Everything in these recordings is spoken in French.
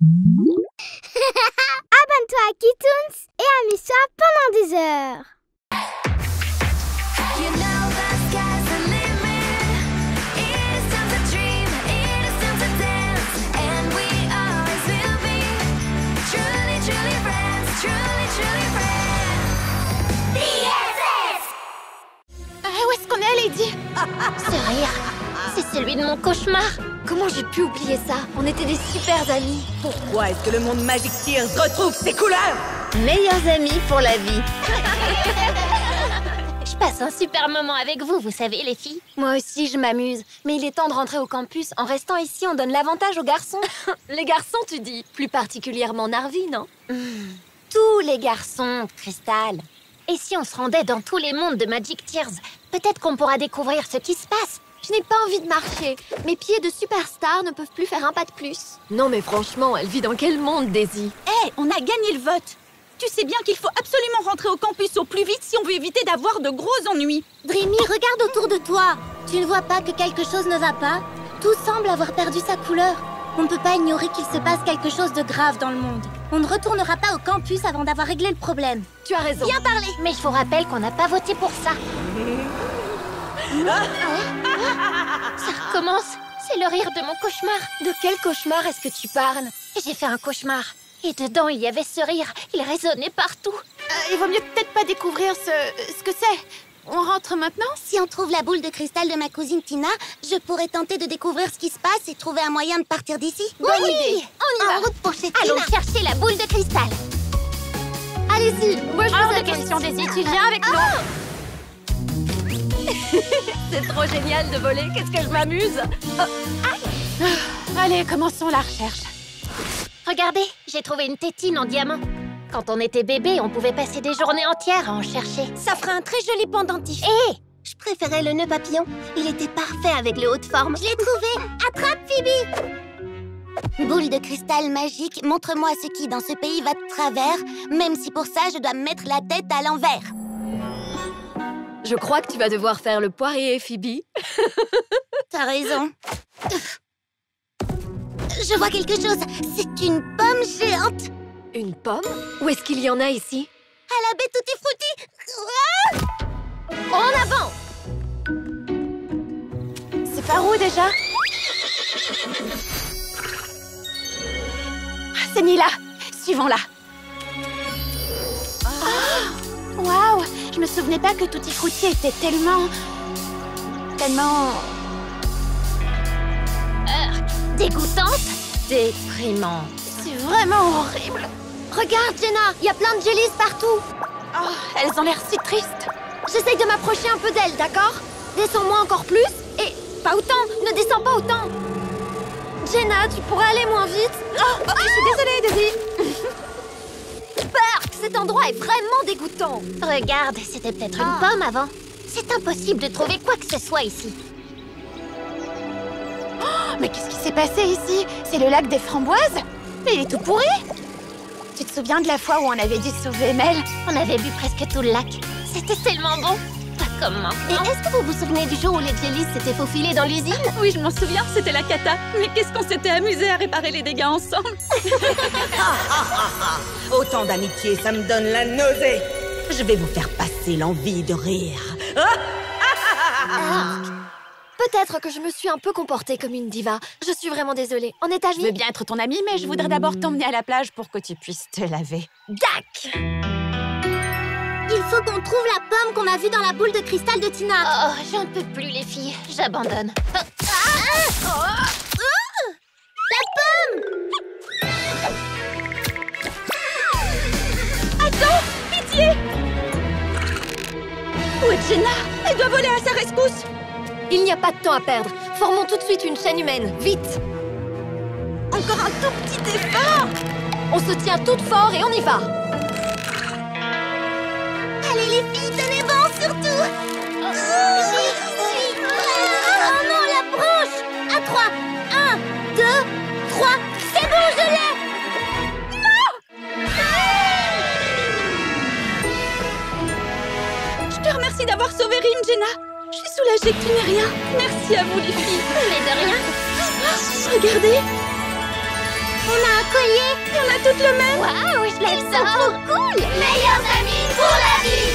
Abonne-toi à Kitoons et amuse-toi pendant des heures. Où est-ce qu'on est, Lady? Ce rire, c'est celui de mon cauchemar. Comment j'ai pu oublier ça? On était des super amis. Pourquoi est-ce que le monde Magic Tears retrouve ses couleurs? Meilleurs amis pour la vie. Je passe un super moment avec vous, vous savez, les filles. Moi aussi, je m'amuse. Mais il est temps de rentrer au campus. En restant ici, on donne l'avantage aux garçons. Les garçons, tu dis? Plus particulièrement Narvi, non? Tous les garçons, Crystal. Et si on se rendait dans tous les mondes de Magic Tears? Peut-être qu'on pourra découvrir ce qui se passe. Je n'ai pas envie de marcher. Mes pieds de superstar ne peuvent plus faire un pas de plus. Non mais franchement, elle vit dans quel monde, Daisy? Hé, on a gagné le vote. Tu sais bien qu'il faut absolument rentrer au campus au plus vite si on veut éviter d'avoir de gros ennuis. Dreamy, regarde autour de toi. Tu ne vois pas que quelque chose ne va pas? Tout semble avoir perdu sa couleur. On ne peut pas ignorer qu'il se passe quelque chose de grave dans le monde. On ne retournera pas au campus avant d'avoir réglé le problème. Tu as raison. Bien parlé. Mais je vous rappelle qu'on n'a pas voté pour ça. Ça recommence. C'est le rire de mon cauchemar. De quel cauchemar est-ce que tu parles? J'ai fait un cauchemar. Et dedans, il y avait ce rire. Il résonnait partout. Il vaut mieux peut-être pas découvrir ce que c'est. On rentre maintenant? Si on trouve la boule de cristal de ma cousine Tina, je pourrais tenter de découvrir ce qui se passe et trouver un moyen de partir d'ici. Bonne idée. On y va. En route pour chez Tina. Allons chercher la boule de cristal. Allez-y. Moi, je Hors vous de attends question, ici. Daisy, tu viens avec nous. C'est trop génial de voler. Qu'est-ce que je m'amuse. Allez, commençons la recherche. Regardez, j'ai trouvé une tétine en diamant. Quand on était bébé, on pouvait passer des journées entières à en chercher. Ça ferait un très joli pendentif. Je préférais le nœud papillon. Il était parfait avec le haut de forme. Je l'ai trouvé. Attrape, Phoebe. Boule de cristal magique, montre-moi ce qui dans ce pays va de travers, même si pour ça je dois me mettre la tête à l'envers. Je crois que tu vas devoir faire le poirier, Phoebe. T'as raison. Je vois quelque chose. C'est une pomme géante. Une pomme? Où est-ce qu'il y en a ici? À la baie Tutti Frutti. En avant! C'est par où déjà? C'est Nila. Suivons-la. Waouh! Je me souvenais pas que Tutti Frutti était tellement... Dégoûtante? Déprimante. C'est vraiment horrible. Regarde, Jenna, il y a plein de jellies partout. Oh, elles ont l'air si tristes. J'essaye de m'approcher un peu d'elle, d'accord? Descends-moi encore plus. Et pas autant, ne descends pas autant. Jenna, tu pourrais aller moins vite? Je suis désolée, Daisy. Berk, cet endroit est vraiment dégoûtant. Regarde, c'était peut-être une pomme avant. C'est impossible de trouver quoi que ce soit ici. Mais qu'est-ce qui s'est passé ici? C'est le lac des framboises? Mais il est tout pourri. Tu te souviens de la fois où on avait dû sauver Mel? On avait bu presque tout le lac. C'était tellement bon. Pas comme Et maintenant. est-ce que vous vous souvenez du jour où les jellies s'étaient faufilés dans l'usine? Oui, je m'en souviens, c'était la cata. Mais qu'est-ce qu'on s'était amusé à réparer les dégâts ensemble. Autant d'amitié, ça me donne la nausée. Je vais vous faire passer l'envie de rire. Peut-être que je me suis un peu comportée comme une diva. Je suis vraiment désolée. En est ta Je veux vie? bien être ton amie, mais je voudrais d'abord t'emmener à la plage pour que tu puisses te laver. Dac! Il faut qu'on trouve la pomme qu'on a vue dans la boule de cristal de Tina. Oh, j'en peux plus, les filles. J'abandonne. La pomme! Attends! Pitié! Où est Jenna? Elle doit voler à sa rescousse! Il n'y a pas de temps à perdre. Formons tout de suite une chaîne humaine. Vite! Encore un tout petit effort! On se tient toutes fort et on y va. Allez les filles, tenez bon surtout. Oh non, la branche. À 3, 1, 2, 3. C'est bon, je l'ai. Je te remercie d'avoir sauvé Rin, Jenna. Je suis soulagée que tu n'aies rien. Merci à vous, les filles. Mais de rien. Regardez. On a un collier. On a toutes le même. Waouh, je l'aime ça. Trop cool. Meilleurs amis pour la vie.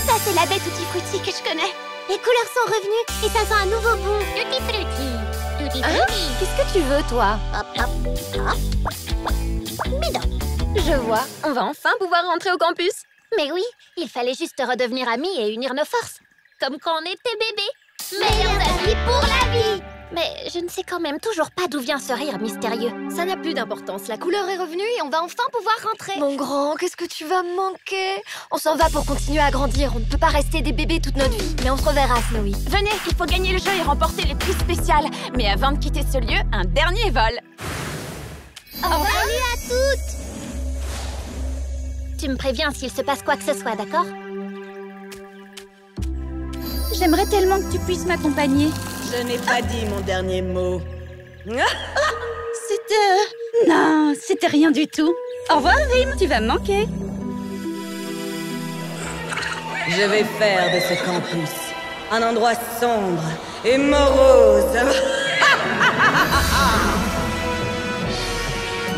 Ça, c'est la baie Tutti Frutti que je connais. Les couleurs sont revenues et ça sent à nouveau bon. Tutti frutti. Tutti frutti. Qu'est-ce que tu veux, toi? Hop, hop, hop. Bidon. Je vois. On va enfin pouvoir rentrer au campus. Mais oui, il fallait juste redevenir amis et unir nos forces. Comme quand on était bébés. Meilleurs amis pour la vie. Mais je ne sais quand même toujours pas d'où vient ce rire mystérieux. Ça n'a plus d'importance. La couleur est revenue et on va enfin pouvoir rentrer. Mon grand, qu'est-ce que tu vas me manquer? On s'en va pour continuer à grandir. On ne peut pas rester des bébés toute notre vie. Mais on se reverra, Snowy. Venez, il faut gagner le jeu et remporter les prix spéciaux. Mais avant de quitter ce lieu, un dernier vol. Salut à toutes. Tu me préviens s'il se passe quoi que ce soit, d'accord? J'aimerais tellement que tu puisses m'accompagner. Je n'ai pas dit mon dernier mot. C'était... Non, c'était rien du tout. Au revoir, Rim, tu vas me manquer. Je vais faire de ce campus un endroit sombre et morose.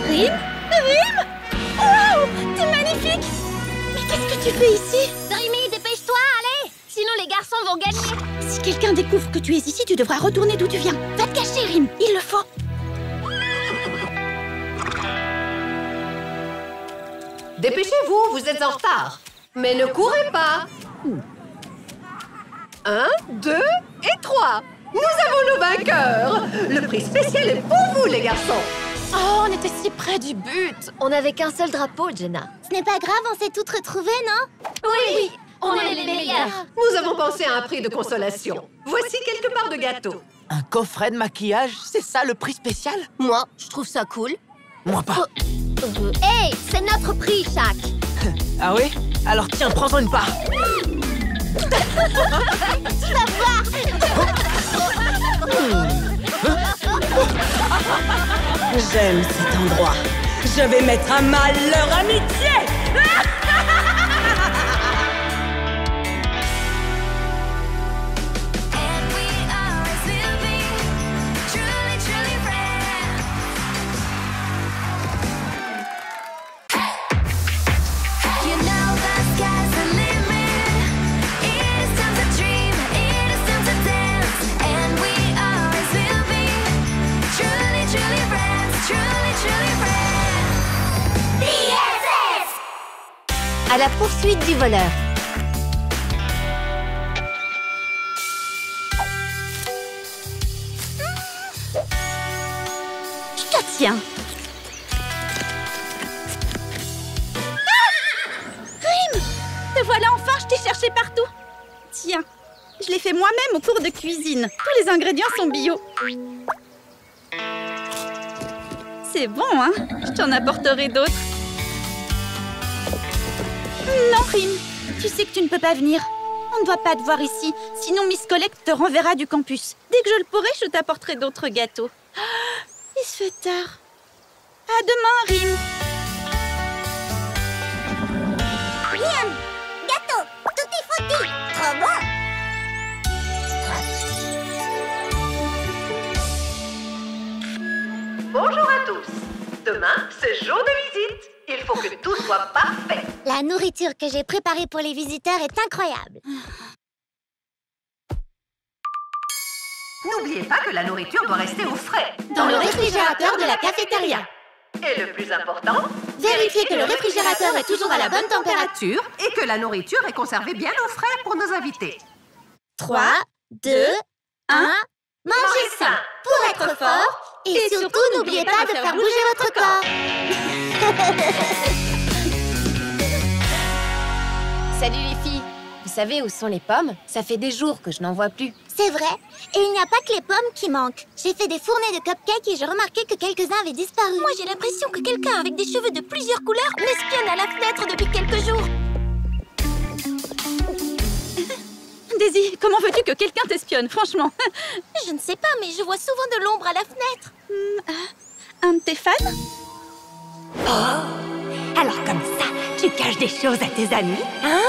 Rim? Rim? Wow, t'es magnifique. Mais qu'est-ce que tu fais ici? Dreamy, dépêche-toi, allez! Sinon les garçons vont gagner. Si quelqu'un découvre que tu es ici, tu devras retourner d'où tu viens. Va te cacher, Rim, il le faut. Dépêchez-vous, vous êtes en retard. Mais ne courez pas. 1, 2 et 3. Nous avons nos vainqueurs. Le prix spécial est pour vous, les garçons. Oh, on était si près du but. On n'avait qu'un seul drapeau, Jenna. Ce n'est pas grave, on s'est toutes retrouvées, non? Oui, on est les meilleurs. Nous avons pensé à un prix de consolation. Voici quelques parts de gâteau. Un coffret de maquillage, c'est ça le prix spécial? Moi, je trouve ça cool. Moi pas. Hey, c'est notre prix, Shaq. Ah oui? Alors tiens, prends-en une part. J'aime cet endroit. Je vais mettre à mal leur amitié. À la poursuite du voleur. Je te tiens. Rim! Te voilà enfin, je t'ai cherché partout. Tiens, je l'ai fait moi-même au cours de cuisine. Tous les ingrédients sont bio. C'est bon, hein? Je t'en apporterai d'autres. Non, Rim, tu sais que tu ne peux pas venir. On ne doit pas te voir ici, sinon Miss Collect te renverra du campus. Dès que je le pourrai, je t'apporterai d'autres gâteaux. Ah, il se fait tard. À demain, Rim. Miam, gâteau, tutti frutti, trop bon. Bonjour à tous. Demain, c'est jour de visite. Il faut que tout soit parfait. La nourriture que j'ai préparée pour les visiteurs est incroyable. N'oubliez pas que la nourriture doit rester au frais. Dans le réfrigérateur de la cafétéria. Et le plus important, Vérifiez que le réfrigérateur est toujours à la bonne température. et que la nourriture est conservée bien au frais pour nos invités. 3, 2, 1. Mangez sain pour être fort et surtout n'oubliez pas de faire bouger votre corps. Salut les filles. Vous savez où sont les pommes? Ça fait des jours que je n'en vois plus. C'est vrai, et il n'y a pas que les pommes qui manquent. J'ai fait des fournées de cupcakes et j'ai remarqué que quelques-uns avaient disparu. Moi, j'ai l'impression que quelqu'un avec des cheveux de plusieurs couleurs m'espionne à la fenêtre depuis quelques jours. Daisy, comment veux-tu que quelqu'un t'espionne, franchement? Je ne sais pas, mais je vois souvent de l'ombre à la fenêtre. Un de tes fans? Alors comme ça, Tu caches des choses à tes amis, hein?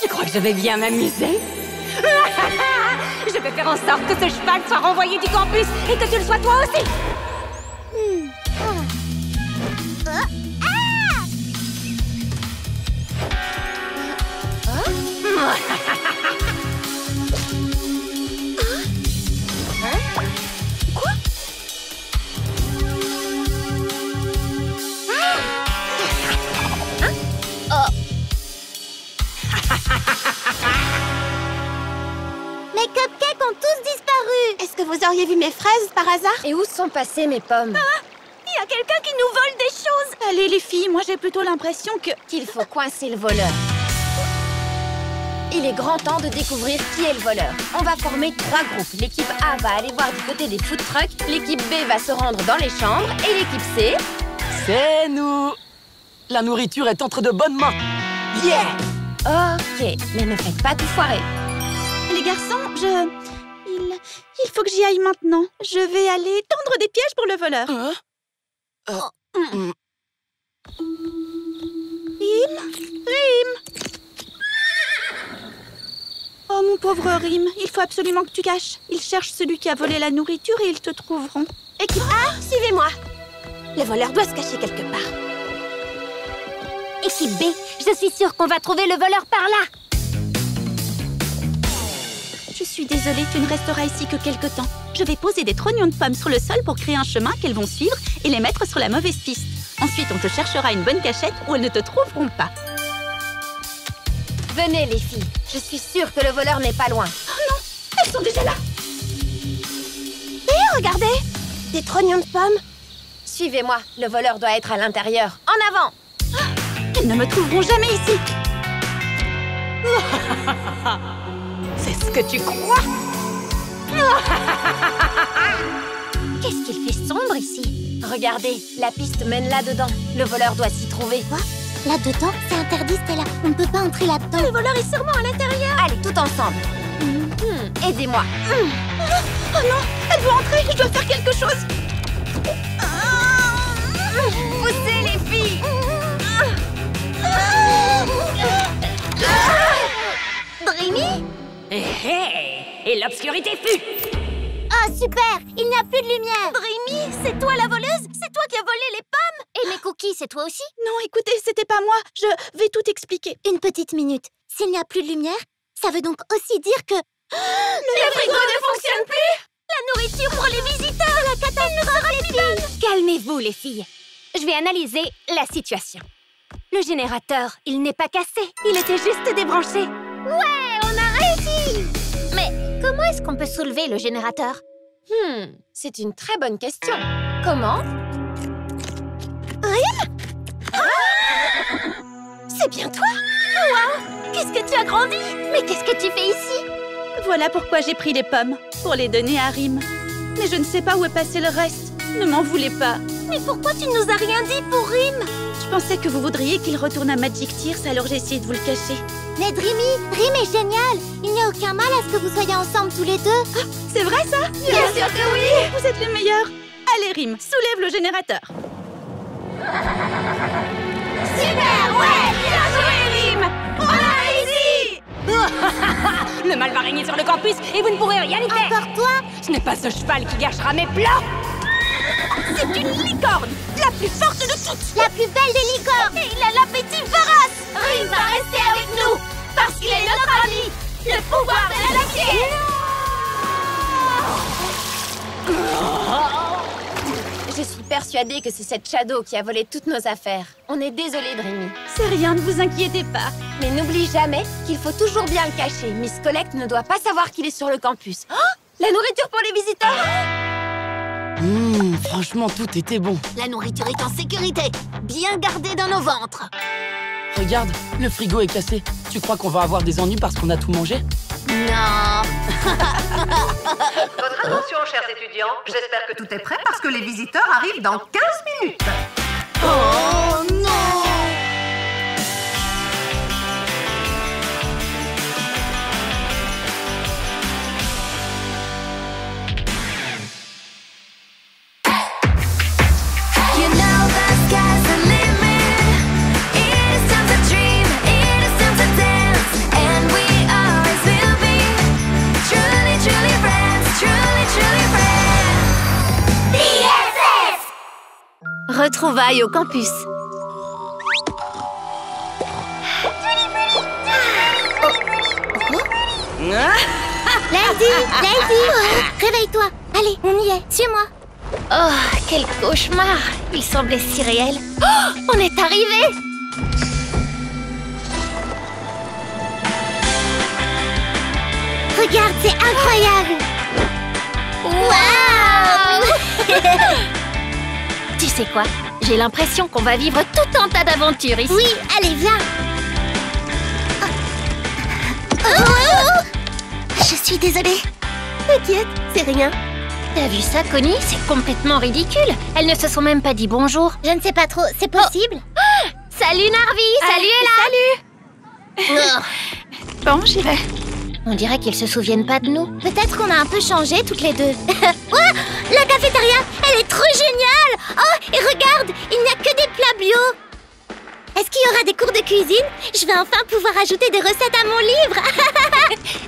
Je crois que je vais bien m'amuser. Je vais faire en sorte que ce cheval soit renvoyé du campus et que tu le sois toi aussi. Quoi? Mes cupcakes ont tous disparu. Est-ce que vous auriez vu mes fraises par hasard? Et où sont passées mes pommes? Il y a quelqu'un qui nous vole des choses. Allez les filles, moi j'ai plutôt l'impression Qu'il faut coincer le voleur. Il est grand temps de découvrir qui est le voleur. On va former 3 groupes. L'équipe A va aller voir du côté des food trucks, l'équipe B va se rendre dans les chambres et l'équipe C... C'est nous. La nourriture est entre de bonnes mains. Yeah! Ok, mais ne faites pas tout foirer. Les garçons, il faut que j'y aille maintenant. Je vais aller tendre des pièges pour le voleur. Rim! Oh, mon pauvre Rim, il faut absolument que tu caches. Ils cherchent celui qui a volé la nourriture et ils te trouveront. Équipe A, suivez-moi. Le voleur doit se cacher quelque part. Équipe B, je suis sûre qu'on va trouver le voleur par là. Je suis désolée, tu ne resteras ici que quelque temps. Je vais poser des trognons de pommes sur le sol pour créer un chemin qu'elles vont suivre et les mettre sur la mauvaise piste. Ensuite, on te cherchera une bonne cachette où elles ne te trouveront pas. Venez les filles, je suis sûre que le voleur n'est pas loin. Oh non, elles sont déjà là. Hé, regardez! Des trognons de pommes. Suivez-moi, le voleur doit être à l'intérieur. En avant! Elles ne me trouveront jamais ici. C'est ce que tu crois? Qu'est-ce qu'il fait sombre ici? Regardez, la piste mène là-dedans. Le voleur doit s'y trouver. Quoi? Là-dedans? C'est interdit, Stella. On ne peut pas entrer là-dedans. Le voleur est sûrement à l'intérieur. Allez, tout ensemble. Aidez-moi. Oh non, elle veut entrer, je dois faire quelque chose. Poussez les filles. Dreamy? Et l'obscurité fut. Oh, super! Il n'y a plus de lumière. Dreamy, c'est toi la voleuse? C'est toi qui as volé les pommes? Et mes cookies, c'est toi aussi? Non, écoutez, c'était pas moi. Je vais tout expliquer. Une petite minute. S'il n'y a plus de lumière, ça veut donc aussi dire que... Le frigo ne fonctionne plus! La nourriture pour les visiteurs! La catastrophe! Calmez-vous, les filles. Je vais analyser la situation. Le générateur, il n'est pas cassé. Il était juste débranché. Ouais, on a réussi! Mais comment est-ce qu'on peut soulever le générateur? C'est une très bonne question. Comment? C'est bien toi? Waouh! Qu'est-ce que tu as grandi? Mais qu'est-ce que tu fais ici? Voilà pourquoi j'ai pris les pommes, pour les donner à Rim. Mais je ne sais pas où est passé le reste. Ne m'en voulez pas. Mais pourquoi tu ne nous as rien dit pour Rim? Je pensais que vous voudriez qu'il retourne à Magic Tears, alors j'ai essayé de vous le cacher. Mais Dreamy, Rim est génial! Il n'y a aucun mal à ce que vous soyez ensemble tous les deux. Ah, c'est vrai ça? Bien sûr que oui! Vous êtes les meilleurs. Allez Rim, soulève le générateur. Super, ouais! Bien joué, Rim! On a réussi! Le mal va régner sur le campus et vous ne pourrez rien y faire. Encore toi? Ce n'est pas ce cheval qui gâchera mes plats. C'est une licorne, la plus forte de toutes. La plus belle des licornes! Et il a l'appétit féroce. Rim va rester avec nous! Parce qu'il est notre ami! Le pouvoir de l'amitié! Je suis persuadée que c'est cette Shadow qui a volé toutes nos affaires. On est désolé, Dreamy. C'est rien, ne vous inquiétez pas. Mais n'oublie jamais qu'il faut toujours bien le cacher. Miss Collect ne doit pas savoir qu'il est sur le campus. Oh, la nourriture pour les visiteurs! Franchement, tout était bon. La nourriture est en sécurité, bien gardée dans nos ventres. Regarde, le frigo est cassé. Tu crois qu'on va avoir des ennuis parce qu'on a tout mangé? Non. Votre attention, chers étudiants. J'espère que tout est prêt parce que les visiteurs arrivent dans 15 minutes. Oh non! You know the sky's the limit. It's time retrouvailles au campus. Lady, réveille-toi. Allez, on y est, suis-moi. Oh, quel cauchemar! Il semblait si réel. Oh, on est arrivé! Regarde, c'est incroyable. Waouh. Tu sais quoi? J'ai l'impression qu'on va vivre tout un tas d'aventures ici. Oui, allez, viens. Oh. Je suis désolée. T'inquiète, c'est rien. T'as vu ça, Connie? C'est complètement ridicule. Elles ne se sont même pas dit bonjour. Je ne sais pas trop, c'est possible? Salut Narvi! Salut Ella! Salut. Bon, j'y vais. On dirait qu'ils se souviennent pas de nous. Peut-être qu'on a un peu changé toutes les deux. Oh, la cafétéria, elle est trop géniale! Oh, et regarde, il n'y a que des plats bio. Est-ce qu'il y aura des cours de cuisine? Je vais enfin pouvoir ajouter des recettes à mon livre.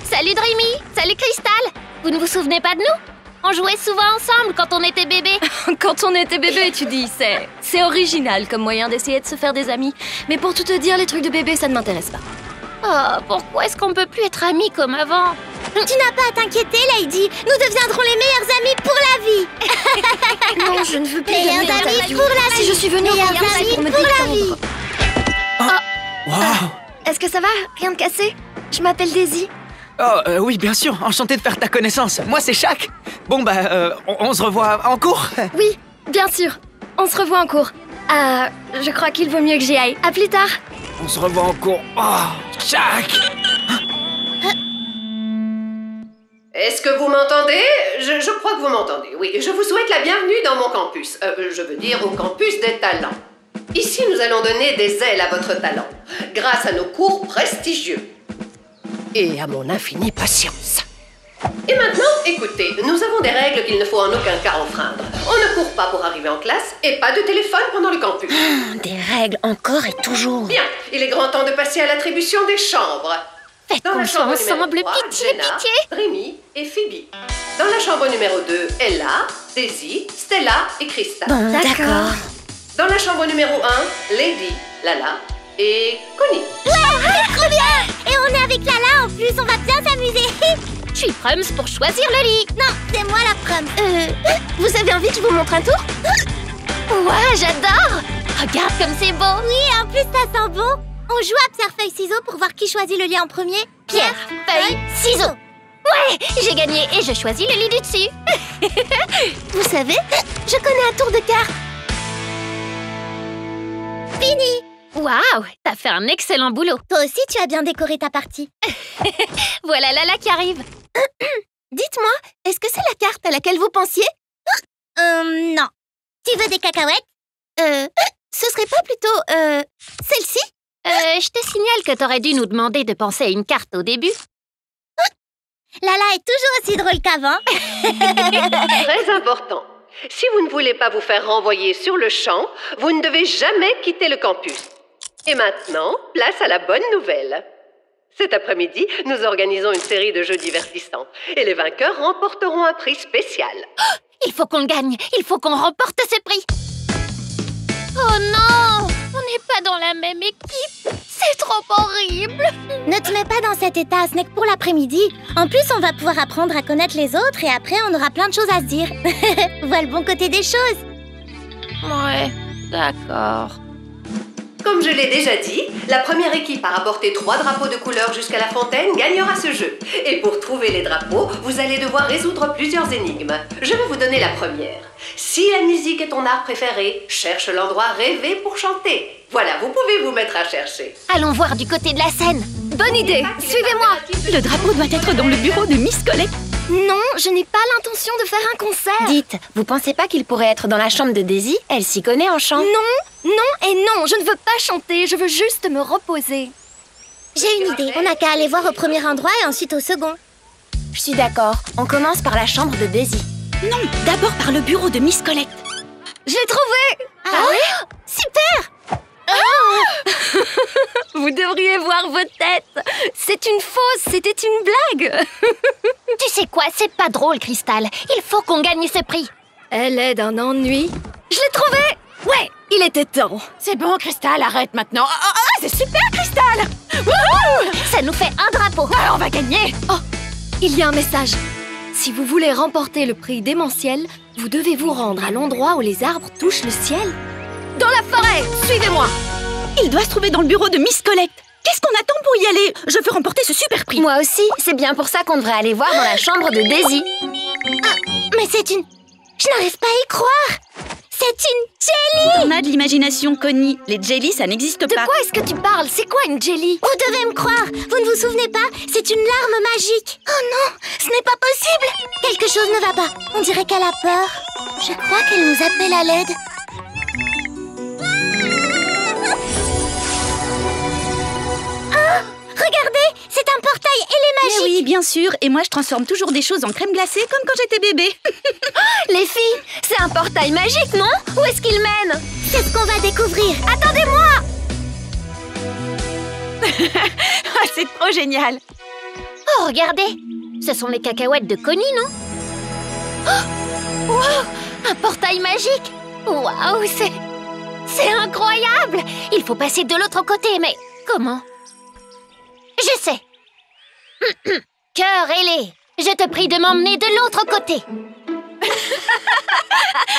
Salut Dreamy! Salut Crystal! Vous ne vous souvenez pas de nous? On jouait souvent ensemble quand on était bébé. Quand on était bébé, tu dis, c'est original comme moyen d'essayer de se faire des amis. Mais pour tout te dire, les trucs de bébé, ça ne m'intéresse pas. Oh, pourquoi est-ce qu'on peut plus être amis comme avant? Tu n'as pas à t'inquiéter, Lady. Nous deviendrons les meilleurs amis pour la vie. Non, je ne veux plus Meilleurs amis pour la vie. Si je suis venue au Meilleurs campus, c'est pour me amis pour la vie. détendre. Waouh! Est-ce que ça va? Rien de cassé? Je m'appelle Daisy. Oh, oui, bien sûr, enchanté de faire ta connaissance. Moi, c'est Shaq. Bon, on se revoit en cours. Oui, bien sûr. On se revoit en cours. Je crois qu'il vaut mieux que j'y aille. À plus tard. On se revoit en cours. Oh, Shaq! Est-ce que vous m'entendez? Je crois que vous m'entendez, oui. Je vous souhaite la bienvenue dans mon campus. Je veux dire au campus des talents. Ici, nous allons donner des ailes à votre talent, grâce à nos cours prestigieux. Et à mon infinie patience. Et maintenant, écoutez, nous avons des règles qu'il ne faut en aucun cas enfreindre. On ne court pas pour arriver en classe et pas de téléphone pendant le campus. Des règles encore et toujours. Bien, il est grand temps de passer à l'attribution des chambres. Faites Dans la comme ça chambre ensemble, numéro 3, pitié, Jenna, pitié. Rémi et Phoebe. Dans la chambre numéro 2, Ella, Daisy, Stella et Krista. Bon, d'accord. Dans la chambre numéro 1, Lady, Lala et Connie. Ouais, trop bien. Et on est avec Lala en plus, on va bien s'amuser. Je suis prums pour choisir le lit. Non, c'est moi la prom. Vous avez envie que je vous montre un tour? Ouais, j'adore. Regarde comme c'est beau. Oui, en plus ça sent bon. On joue à pierre-feuille-ciseaux pour voir qui choisit le lit en premier. Pierre, feuille, ciseaux. Ouais, j'ai gagné et je choisis le lit du dessus. Vous savez, je connais un tour de cartes. Fini. Waouh, t'as fait un excellent boulot. Toi aussi, tu as bien décoré ta partie. Voilà Lala qui arrive. Dites-moi, est-ce que c'est la carte à laquelle vous pensiez? Non. Tu veux des cacahuètes? Ce serait pas plutôt, celle-ci? Je te signale que t'aurais dû nous demander de penser à une carte au début. Lala est toujours aussi drôle qu'avant. Très important. Si vous ne voulez pas vous faire renvoyer sur le champ, vous ne devez jamais quitter le campus. Et maintenant, place à la bonne nouvelle. Cet après-midi, nous organisons une série de jeux divertissants. Et les vainqueurs remporteront un prix spécial. Il faut qu'on le gagne. Il faut qu'on remporte ce prix. Oh non! On n'est pas dans la même équipe. C'est trop horrible. Ne te mets pas dans cet état, ce n'est que pour l'après-midi. En plus, on va pouvoir apprendre à connaître les autres et après, on aura plein de choses à se dire. Vois le bon côté des choses. Ouais, d'accord. Comme je l'ai déjà dit, la première équipe à rapporter 3 drapeaux de couleur jusqu'à la fontaine gagnera ce jeu. Et pour trouver les drapeaux, vous allez devoir résoudre plusieurs énigmes. Je vais vous donner la première. Si la musique est ton art préféré, cherche l'endroit rêvé pour chanter. Voilà, vous pouvez vous mettre à chercher. Allons voir du côté de la scène. Bonne idée. Suivez-moi. Le drapeau doit être dans le bureau de Miss Colette. Non, je n'ai pas l'intention de faire un concert. Dites, vous pensez pas qu'il pourrait être dans la chambre de Daisy? Elle s'y connaît en chant. Non, non et non. Je ne veux pas chanter. Je veux juste me reposer. J'ai une idée. On n'a qu'à aller voir au premier endroit et ensuite au second. Je suis d'accord. On commence par la chambre de Daisy. Non, d'abord par le bureau de Miss Colette. Je l'ai trouvé. Ah ouais? Super. Vous devriez voir vos têtes. C'est une fausse, c'était une blague. Tu sais quoi, c'est pas drôle, Crystal. Il faut qu'on gagne ce prix. Elle est d'un ennui. Je l'ai trouvé. Ouais, Il était temps. C'est bon, Cristal, arrête maintenant. C'est super, Cristal. Wouhou! Ça nous fait un drapeau. On va gagner. Oh, il y a un message. Si vous voulez remporter le prix démentiel, vous devez vous rendre à l'endroit où les arbres touchent le ciel. Dans la forêt, suivez-moi. Il doit se trouver dans le bureau de Miss Collect. Qu'est-ce qu'on attend pour y aller? Je veux remporter ce super prix. Moi aussi, c'est bien pour ça qu'on devrait aller voir dans la chambre de Daisy. Mais c'est une... Je n'arrive pas à y croire. C'est une jelly. On a de l'imagination, Connie. Les jellies, ça n'existe pas. De quoi est-ce que tu parles? C'est quoi une jelly? Vous devez me croire. Vous ne vous souvenez pas? C'est une larme magique. Oh non, ce n'est pas possible. Quelque chose ne va pas. On dirait qu'elle a peur. Je crois qu'elle nous appelle à l'aide. Regardez, c'est un portail et les magiques. Mais oui, bien sûr. Et moi, je transforme toujours des choses en crème glacée comme quand j'étais bébé. Les filles, c'est un portail magique, non? Où est-ce qu'il mène? C'est ce qu'on va découvrir. Attendez-moi! C'est trop génial. Oh, regardez! Ce sont les cacahuètes de Connie, non? Oh! Wow! Un portail magique! Waouh, c'est incroyable! Il faut passer de l'autre côté, mais comment? Je sais! Cœur ailé, je te prie de m'emmener de l'autre côté!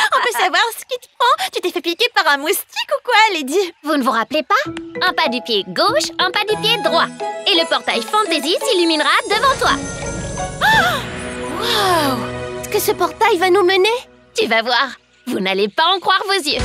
On peut savoir ce qui te prend? Tu t'es fait piquer par un moustique ou quoi, Lady? Vous ne vous rappelez pas? Un pas du pied gauche, un pas du pied droit. Et le portail Fantasy s'illuminera devant toi. Waouh! Est-ce que ce portail va nous mener? Tu vas voir, vous n'allez pas en croire vos yeux.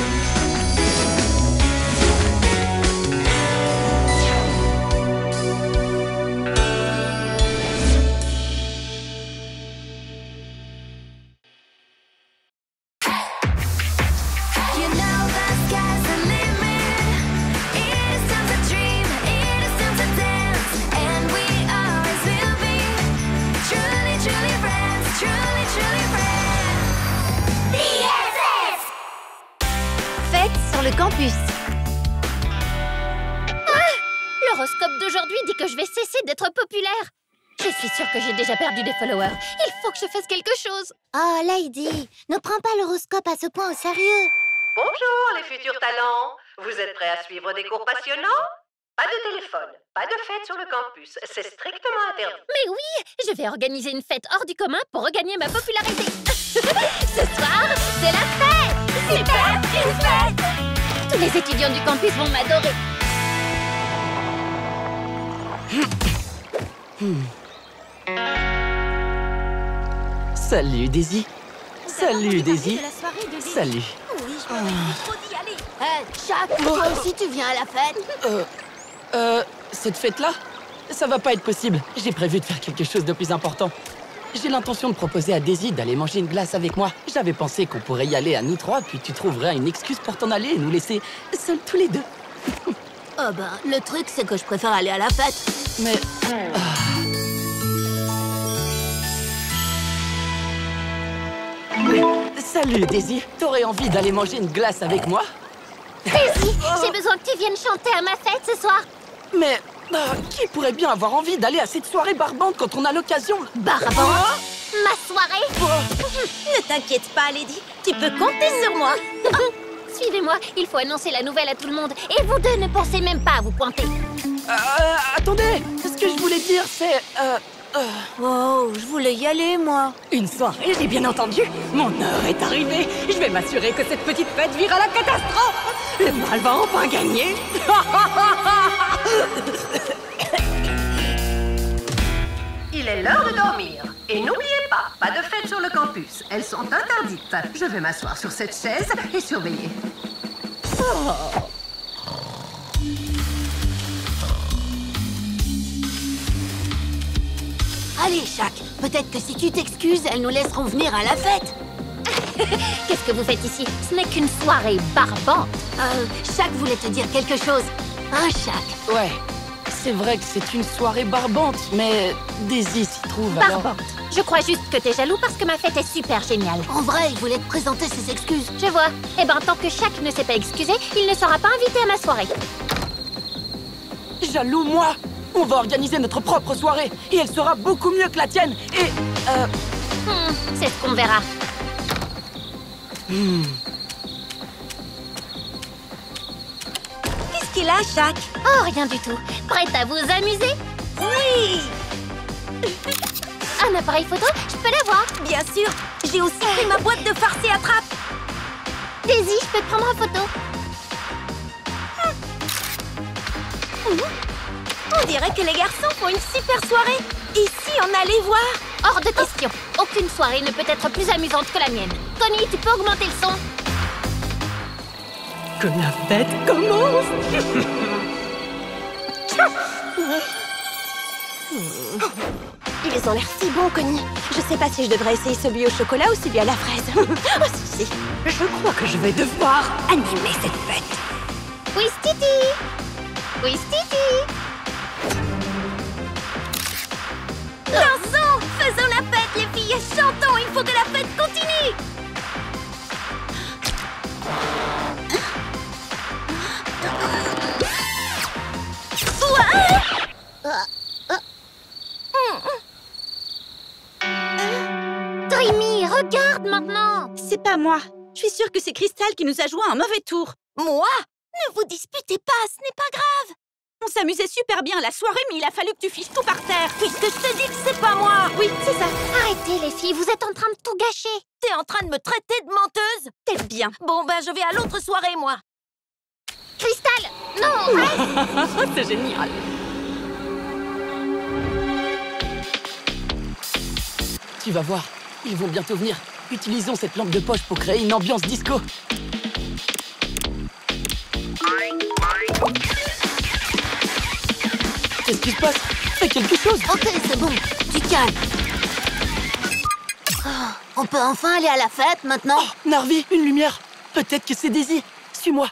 Le campus. L'horoscope d'aujourd'hui dit que je vais cesser d'être populaire. Je suis sûre que j'ai déjà perdu des followers. Il faut que je fasse quelque chose. Oh, Lady, ne prends pas l'horoscope à ce point au sérieux. Bonjour les futurs talents. Vous êtes prêts à suivre des cours passionnants? Pas de téléphone, pas de fête sur le campus. C'est strictement interdit. Mais oui, je vais organiser une fête hors du commun pour regagner ma popularité. Ce soir, c'est la fête. Super, une fête. Tous les étudiants du campus vont m'adorer. Salut, Daisy. Salut, Daisy. Salut. Oui, je m'avais trop d'y aller. Chuck, toi aussi tu viens à la fête? Cette fête-là, ça va pas être possible. J'ai prévu de faire quelque chose de plus important. J'ai l'intention de proposer à Daisy d'aller manger une glace avec moi. J'avais pensé qu'on pourrait y aller à nous trois, puis tu trouverais une excuse pour t'en aller et nous laisser seuls tous les deux. Oh ben, le truc, c'est que je préfère aller à la fête. Mais... Salut, Daisy. T'aurais envie d'aller manger une glace avec moi? Daisy, j'ai besoin que tu viennes chanter à ma fête ce soir. Mais... qui pourrait bien avoir envie d'aller à cette soirée barbante quand on a l'occasion? Barbante? Ma soirée? Ne t'inquiète pas, Lady. Tu peux compter sur moi. Suivez-moi, il faut annoncer la nouvelle à tout le monde. Et vous deux, ne pensez même pas à vous pointer. Attendez. Ce que je voulais dire, c'est... Oh, je voulais y aller, moi. Une soirée, j'ai bien entendu. Mon heure est arrivée. Je vais m'assurer que cette petite fête vire à la catastrophe. Le mal va enfin gagner. Il est l'heure de dormir. Et n'oubliez pas de fête sur le campus. Elles sont interdites. Je vais m'asseoir sur cette chaise et surveiller. Allez, Chuck, peut-être que si tu t'excuses, elles nous laisseront venir à la fête. Qu'est-ce que vous faites ici? Ce n'est qu'une soirée barbante. Chuck voulait te dire quelque chose. Hein, Chuck? Ouais, c'est vrai que c'est une soirée barbante, mais Daisy s'y trouve alors... Barbante. Je crois juste que t'es jaloux parce que ma fête est super géniale. En vrai, il voulait te présenter ses excuses. Je vois. Eh ben, tant que Chuck ne s'est pas excusé, il ne sera pas invité à ma soirée. Jaloux, moi? On va organiser notre propre soirée, et elle sera beaucoup mieux que la tienne, et... c'est ce qu'on verra. là, Shaq? Oh, rien du tout. Prête à vous amuser? Oui! Un appareil photo? Je peux l'avoir? Bien sûr! J'ai aussi pris ma boîte de farce et attrape! Daisy, je peux te prendre en photo? On dirait que les garçons font une super soirée! Ici, on allait voir! Hors de question. Aucune soirée ne peut être plus amusante que la mienne. Connie, tu peux augmenter le son? Que la fête commence. Ils ont l'air si bons, Connie. Je sais pas si je devrais essayer celui au chocolat ou celui à la fraise. Oh, si. Je crois que je vais devoir animer cette fête. Oui, Stiti! Oui, Stiti! Dansons! Faisons la fête, les filles! Chantons! Il faut que la fête continue! Dreamy, regarde maintenant! C'est pas moi. Je suis sûre que c'est Crystal qui nous a joué un mauvais tour. Moi? Ne vous disputez pas, ce n'est pas grave. On s'amusait super bien la soirée, mais il a fallu que tu fiches tout par terre. Puisque je te dis que c'est pas moi. Oui, c'est ça. Arrêtez, les filles, vous êtes en train de tout gâcher. T'es en train de me traiter de menteuse? T'es bien. Bon, ben, je vais à l'autre soirée, moi. Crystal! Non, reste! C'est génial. Tu vas voir, ils vont bientôt venir. Utilisons cette lampe de poche pour créer une ambiance disco. Qu'est-ce qui se passe? Fais quelque chose! Ok, c'est bon. Tu calmes. On peut enfin aller à la fête, maintenant? Oh, Narvi, une lumière! Peut-être que c'est Daisy. Suis-moi.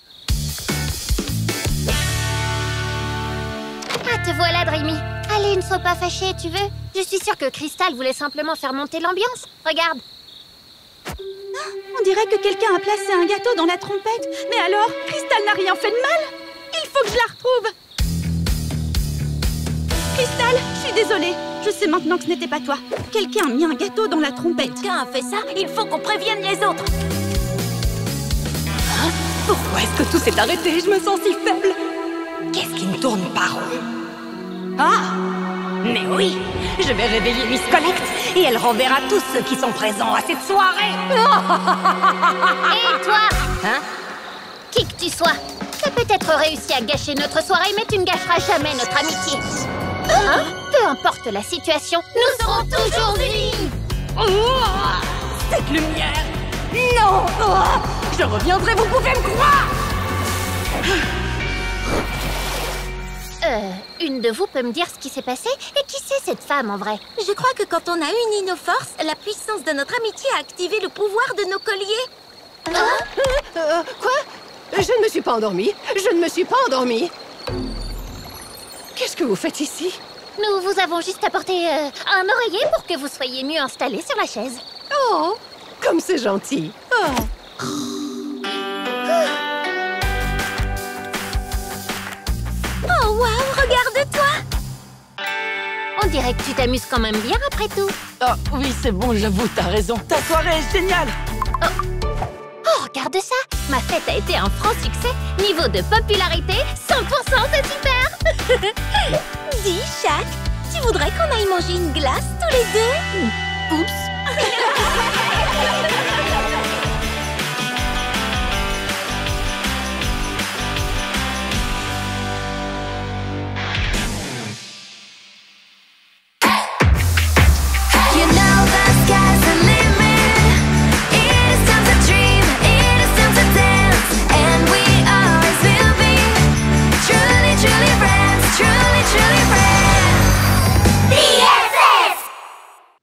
Ah, te voilà, Dreamy. Allez, ne sois pas fâchée, tu veux? Je suis sûre que Crystal voulait simplement faire monter l'ambiance. Regarde. On dirait que quelqu'un a placé un gâteau dans la trompette. Mais alors, Crystal n'a rien fait de mal? Il faut que je la retrouve. Crystal, je suis désolée. Je sais maintenant que ce n'était pas toi. Quelqu'un a mis un gâteau dans la trompette. Quelqu'un a fait ça? Il faut qu'on prévienne les autres. Hein? Pourquoi est-ce que tout s'est arrêté? Je me sens si faible. Qu'est-ce qui ne tourne pas rond? Ah! Mais oui! Je vais réveiller Miss Collect et elle renverra tous ceux qui sont présents à cette soirée! Et toi? Hein? Qui que tu sois, t'as peut-être réussi à gâcher notre soirée, mais tu ne gâcheras jamais notre amitié. Hein? Peu importe la situation, nous serons toujours unis! Cette lumière! Non! Je reviendrai, vous pouvez me croire! Une de vous peut me dire ce qui s'est passé? Et qui c'est cette femme en vrai? Je crois que quand on a uni nos forces, la puissance de notre amitié a activé le pouvoir de nos colliers. Quoi? Je ne me suis pas endormie. Je ne me suis pas endormie. Qu'est-ce que vous faites ici? Nous vous avons juste apporté un oreiller pour que vous soyez mieux installés sur la chaise. Oh, comme c'est gentil. Oh. Oh, waouh, regarde-toi! On dirait que tu t'amuses quand même bien après tout. Ah oui, c'est bon, j'avoue, t'as raison. Ta soirée est géniale! Oh, regarde ça! Ma fête a été un franc succès. Niveau de popularité, 100%, c'est super! Dis, Shaq, tu voudrais qu'on aille manger une glace tous les deux? Oups!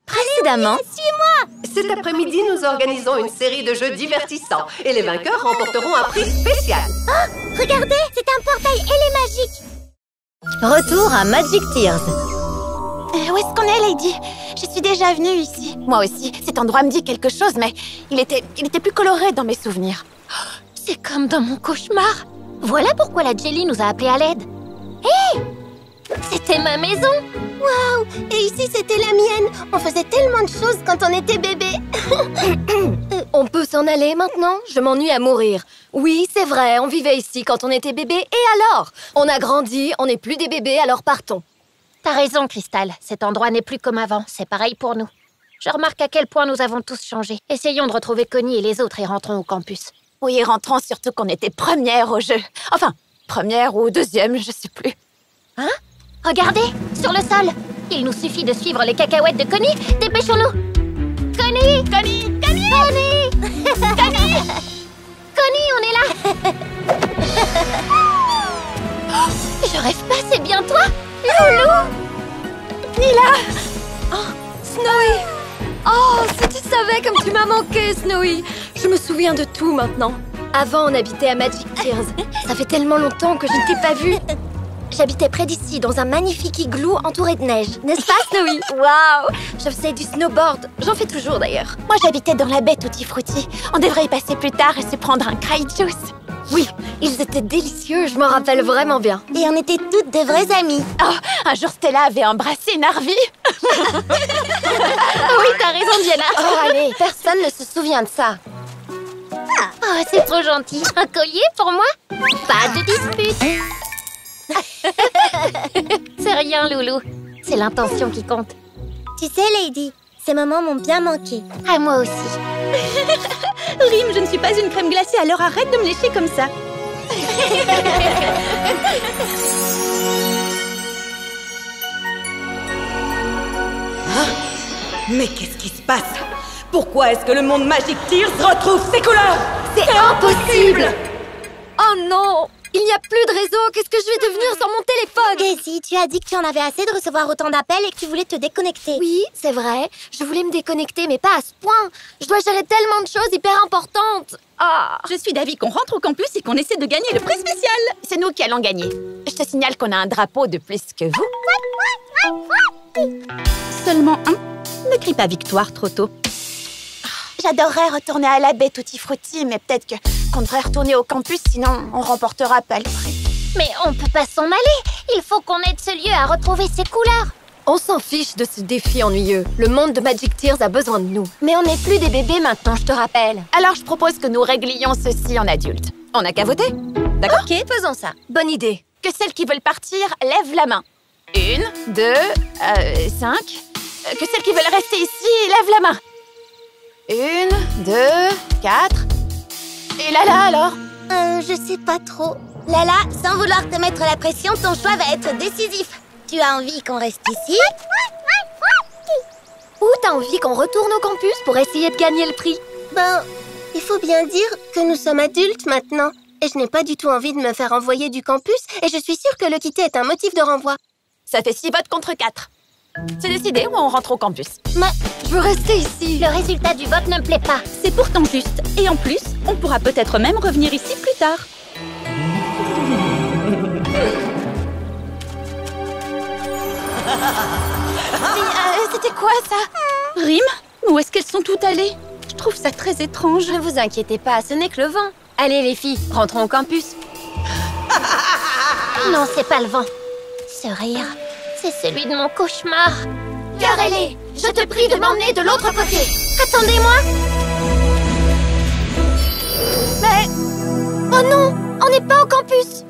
Précédemment, suis-moi! Cet après-midi, nous organisons une série de jeux divertissants et les vainqueurs remporteront un prix spécial. Oh, regardez, c'est un portail ailé magique. Retour à Magic Tears. Où est-ce qu'on est, Lady? Je suis déjà venue ici. Moi aussi, cet endroit me dit quelque chose, mais il était plus coloré dans mes souvenirs. c'est comme dans mon cauchemar. Voilà pourquoi la Jelly nous a appelés à l'aide. Hé! C'était ma maison. Waouh! Et ici, c'était la mienne. On faisait tellement de choses quand on était bébé. On peut s'en aller maintenant? Je m'ennuie à mourir. Oui, c'est vrai, on vivait ici quand on était bébé, et alors? On a grandi, on n'est plus des bébés, alors partons. T'as raison, Crystal. Cet endroit n'est plus comme avant. C'est pareil pour nous. Je remarque à quel point nous avons tous changé. Essayons de retrouver Connie et les autres et rentrons au campus. Oui, rentrons surtout qu'on était première au jeu. Enfin, première ou deuxième, je sais plus. Hein? Regardez, sur le sol. Il nous suffit de suivre les cacahuètes de Connie. Dépêchons-nous. Connie! Connie! Connie! Connie! Connie! Connie, on est là. Je rêve pas, c'est bien toi? Loulou! Nila! Oh, Snowy! Oh, si tu savais comme tu m'as manqué, Snowy! Je me souviens de tout maintenant. Avant, on habitait à Magic Tears. Ça fait tellement longtemps que je ne t'ai pas vue. J'habitais près d'ici, dans un magnifique igloo entouré de neige. N'est-ce pas, Snowy? Waouh! Je faisais du snowboard. J'en fais toujours, d'ailleurs. Moi, j'habitais dans la baie Tutti Frutti. On devrait y passer plus tard et se prendre un cry juice. Oui, ils étaient délicieux, je m'en rappelle vraiment bien. Et on était toutes de vraies amies. Oh, un jour, Stella avait embrassé Narvi. Oui, t'as raison, Diana. Oh, allez, personne ne se souvient de ça. Oh, c'est trop gentil. Un collier pour moi? Pas de dispute. C'est rien, Loulou. C'est l'intention qui compte. Tu sais, Lady, ces moments m'ont bien manqué. À moi aussi. Rim, je ne suis pas une crème glacée, alors arrête de me lécher comme ça. Mais qu'est-ce qui se passe? Pourquoi est-ce que le monde Magic Tears retrouve ses couleurs? C'est impossible! Oh non! Il n'y a plus de réseau, qu'est-ce que je vais devenir sans mon téléphone? Daisy, tu as dit que tu en avais assez de recevoir autant d'appels et que tu voulais te déconnecter. Oui, c'est vrai. Je voulais me déconnecter, mais pas à ce point. Je dois gérer tellement de choses hyper importantes. Ah. Je suis d'avis qu'on rentre au campus et qu'on essaie de gagner le prix spécial. C'est nous qui allons gagner. Je te signale qu'on a un drapeau de plus que vous. Seulement un? Ne crie pas victoire trop tôt. J'adorerais retourner à la baie Tutti Frutti, mais peut-être qu'on devrait retourner au campus, sinon on remportera pas le prix. Mais on peut pas s'en aller. Il faut qu'on aide ce lieu à retrouver ses couleurs. On s'en fiche de ce défi ennuyeux. Le monde de Magic Tears a besoin de nous. Mais on n'est plus des bébés maintenant, je te rappelle. Alors je propose que nous réglions ceci en adultes. On n'a qu'à voter. D'accord? Ok, faisons ça. Bonne idée. Que celles qui veulent partir lèvent la main. 1, 2, 5. Que celles qui veulent rester ici lèvent la main. 1, 2, 4. Et Lala alors? Je sais pas trop. Lala, sans vouloir te mettre la pression, ton choix va être décisif. Tu as envie qu'on reste ici? Ou t'as envie qu'on retourne au campus pour essayer de gagner le prix? Bon, il faut bien dire que nous sommes adultes maintenant. Et je n'ai pas du tout envie de me faire envoyer du campus. Et je suis sûre que le quitter est un motif de renvoi. Ça fait 6 votes contre 4. C'est décidé ou on rentre au campus? Mais je veux rester ici. Le résultat du vote ne me plaît pas. C'est pourtant juste. Et en plus, on pourra peut-être même revenir ici plus tard. C'était quoi ça? Rim? Où est-ce qu'elles sont toutes allées? Je trouve ça très étrange. Ne vous inquiétez pas, ce n'est que le vent. Allez les filles, rentrons au campus. Non, c'est pas le vent. Ce rire, c'est celui de mon cauchemar. Garelé, je te prie de m'emmener de l'autre côté. Attendez-moi. Mais... Oh non, on n'est pas au campus.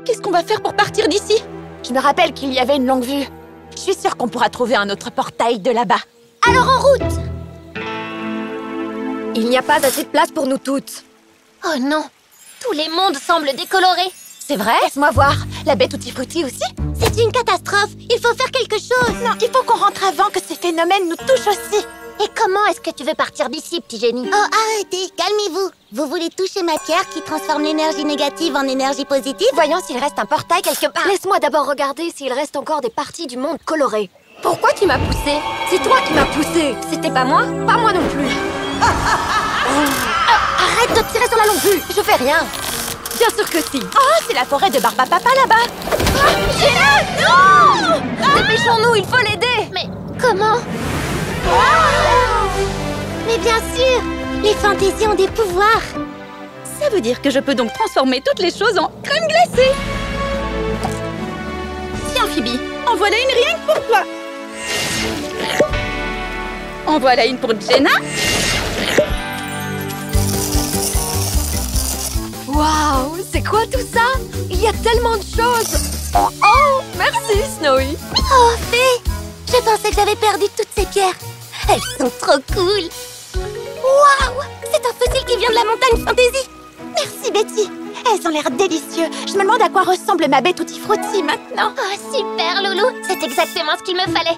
Qu'est-ce qu'on va faire pour partir d'ici? Je me rappelle qu'il y avait une longue vue. Je suis sûre qu'on pourra trouver un autre portail de là-bas. Alors en route. Il n'y a pas assez de place pour nous toutes. Oh non, tous les mondes semblent décolorés. C'est vrai? Laisse-moi voir. La baie Tutti Frutti aussi? C'est une catastrophe. Il faut faire quelque chose. Non, il faut qu'on rentre avant que ces phénomènes nous touchent aussi. Et comment est-ce que tu veux partir d'ici, petit génie? Oh, arrêtez, calmez-vous. Vous voulez toucher ma pierre qui transforme l'énergie négative en énergie positive? Voyons s'il reste un portail quelque part. Laisse-moi d'abord regarder s'il reste encore des parties du monde coloré. Pourquoi tu m'as poussé? C'est toi qui m'as poussé. C'était pas moi? Pas moi non plus. Arrête de tirer sur la longue vue. Je fais rien. Bien sûr que si. Oh, c'est la forêt de Barbapapa là-bas. Non! Dépêchons-nous, il faut l'aider. Mais comment? Mais bien sûr, les fantaisies ont des pouvoirs. Ça veut dire que je peux donc transformer toutes les choses en crème glacée. Tiens, Phoebe, en voilà une rien que pour toi. En voilà une pour Jenna. Waouh, c'est quoi tout ça? Il y a tellement de choses. Oh, merci Snowy. Oh, Fée! Je pensais que j'avais perdu toutes ces pierres. Elles sont trop cool. Waouh! C'est un fossile qui vient de la montagne Fantasy. Merci, Betty. Elles ont l'air délicieuses. Je me demande à quoi ressemble ma baie Tutti Frutti maintenant. Oh, super, Loulou. C'est exactement ce qu'il me fallait.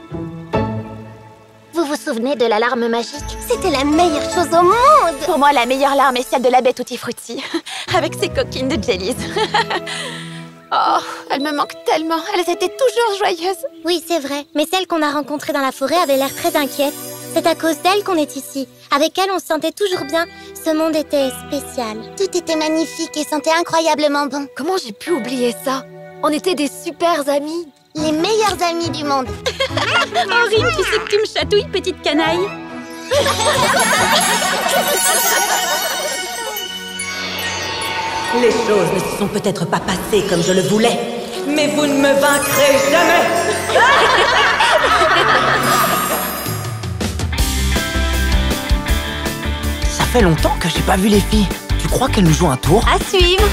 Vous vous souvenez de la larme magique? C'était la meilleure chose au monde. Pour moi, la meilleure larme est celle de la baie Tutti Frutti. Avec ses coquines de jellies. Oh, elles me manquent tellement. Elles étaient toujours joyeuses. Oui, c'est vrai. Mais celle qu'on a rencontrée dans la forêt avait l'air très inquiète. C'est à cause d'elle qu'on est ici. Avec elle, on se sentait toujours bien. Ce monde était spécial. Tout était magnifique et sentait incroyablement bon. Comment j'ai pu oublier ça? On était des super amis. Les meilleurs amis du monde. Aurine, tu sais que tu me chatouilles, petite canaille. Les choses ne se sont peut-être pas passées comme je le voulais, mais vous ne me vaincrez jamais. Ça fait longtemps que j'ai pas vu les filles. Tu crois qu'elles nous jouent un tour? À suivre.